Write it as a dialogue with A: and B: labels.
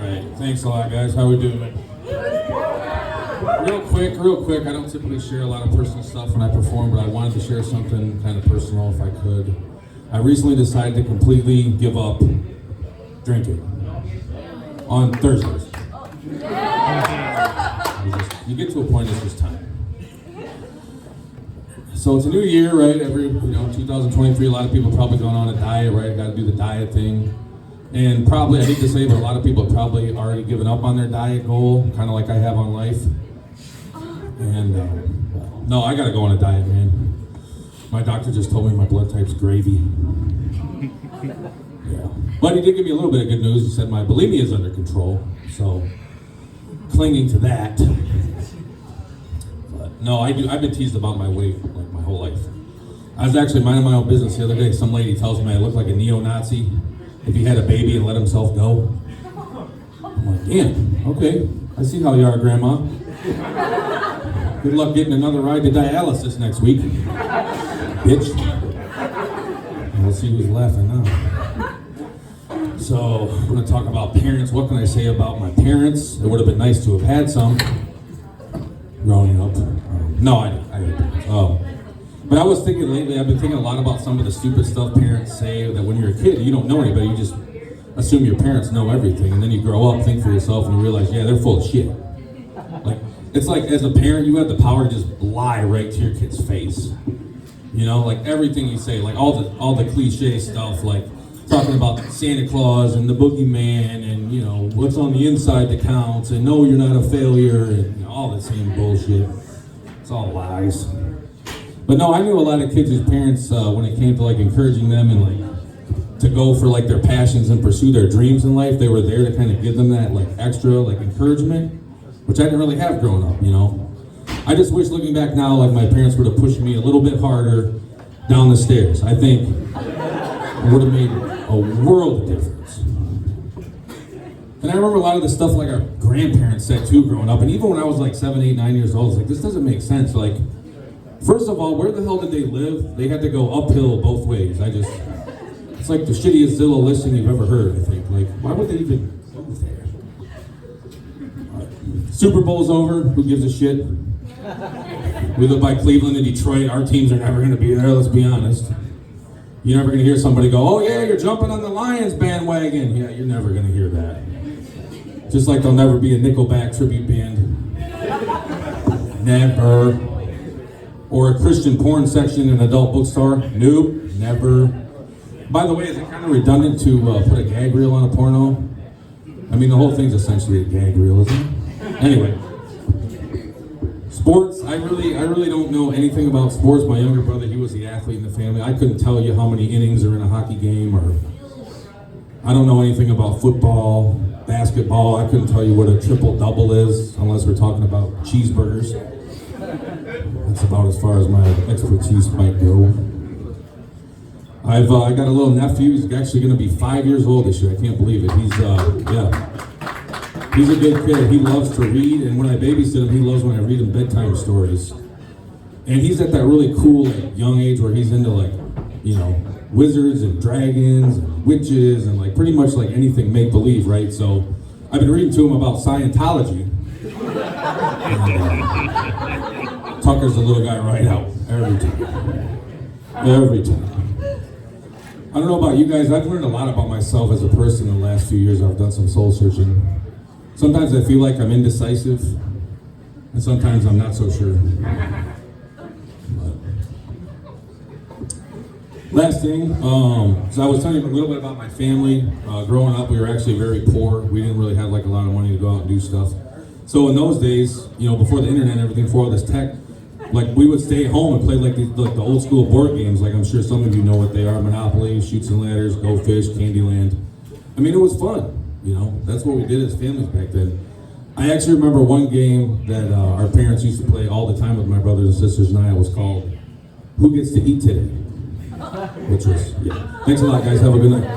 A: right, thanks a lot, guys. How we doing? Real quick, I don't typically share a lot of personal stuff when I perform, but I wanted to share something kind of personal if I could. I recently decided to completely give up drinking on Thursdays. You get to a point, it's just time. So it's a new year, right? 2023, a lot of people probably going on a diet, right? Got to do the diet thing. And probably, I hate to say, but a lot of people have probably already given up on their diet goal, kind of like I have on life. And no, I got to go on a diet, man. My doctor just told me my blood type's gravy. Yeah. But he did give me a little bit of good news. He said my bulimia is under control. So, clinging to that. But no, I've been teased about my weight like my whole life. I was actually minding my own business the other day. Some lady tells me I look like a neo-Nazi if he had a baby and let himself go. I'm like, damn, okay. I see how you are, Grandma. Good luck getting another ride to dialysis next week, bitch. And we'll see who's laughing now. So, we're going to talk about parents. What can I say about my parents? It would have been nice to have had some growing up. No, I didn't. But I was thinking lately, I've been thinking a lot about some of the stupid stuff parents say that when you're a kid, you don't know anybody, you just assume your parents know everything, and then you grow up, think for yourself, and you realize, yeah, they're full of shit. Like, it's like, as a parent, you have the power to just lie right to your kid's face. You know, like everything you say, like all the cliche stuff, like talking about Santa Claus and the boogeyman, and you know, what's on the inside that counts, and no, you're not a failure, and you know, all the same bullshit. It's all lies. But no, I knew a lot of kids whose parents, when it came to like encouraging them and like to go for like their passions and pursue their dreams in life, they were there to kind of give them that like extra like encouragement, which I didn't really have growing up, you know. I just wish looking back now, like my parents would have pushed me a little bit harder down the stairs. I think it would have made a world of difference. And I remember a lot of the stuff like our grandparents said too growing up, and even when I was like 7, 8, 9 years old, I was like, this doesn't make sense. Like, first of all, where the hell did they live? They had to go uphill both ways. It's like the shittiest Zillow listing you've ever heard, I think. Like, why would they even go there? Super Bowl's over, who gives a shit? We live by Cleveland and Detroit, our teams are never going to be there, let's be honest. You're never going to hear somebody go, oh yeah, you're jumping on the Lions bandwagon. Yeah, you're never going to hear that. Just like there'll never be a Nickelback tribute band. Never. Or a Christian porn section in an adult bookstore? Nope, never. By the way, is it kind of redundant to put a gag reel on a porno? I mean, the whole thing's essentially a gag reel, isn't it? Anyway. Sports, I really don't know anything about sports. My younger brother, he was the athlete in the family. I couldn't tell you how many innings are in a hockey game, or I don't know anything about football, basketball. I couldn't tell you what a triple-double is, unless we're talking about cheeseburgers. That's about as far as my expertise might go. I got a little nephew. He's actually going to be 5 years old this year. I can't believe it. He's a good kid. He loves to read, and when I babysit him, he loves when I read him bedtime stories. And he's at that really cool like, young age where he's into like, you know, wizards and dragons and witches and like pretty much like anything make-believe, right? So I've been reading to him about Scientology. And, Tucker's the little guy right out every time. Every time. I don't know about you guys, I've learned a lot about myself as a person in the last few years. I've done some soul searching. Sometimes I feel like I'm indecisive, and sometimes I'm not so sure. But last thing, so I was telling you a little bit about my family. Growing up, we were actually very poor. We didn't really have like a lot of money to go out and do stuff. So in those days, you know, before the internet and everything, before all this tech, like we would stay at home and play like the old school board games. Like I'm sure some of you know what they are: Monopoly, Chutes and Ladders, Go Fish, Candyland. I mean, it was fun. You know, that's what we did as families back then. I actually remember one game that our parents used to play all the time with my brothers and sisters and I. It was called Who Gets to Eat Today? Which was, yeah. Thanks a lot, guys. Have a good night.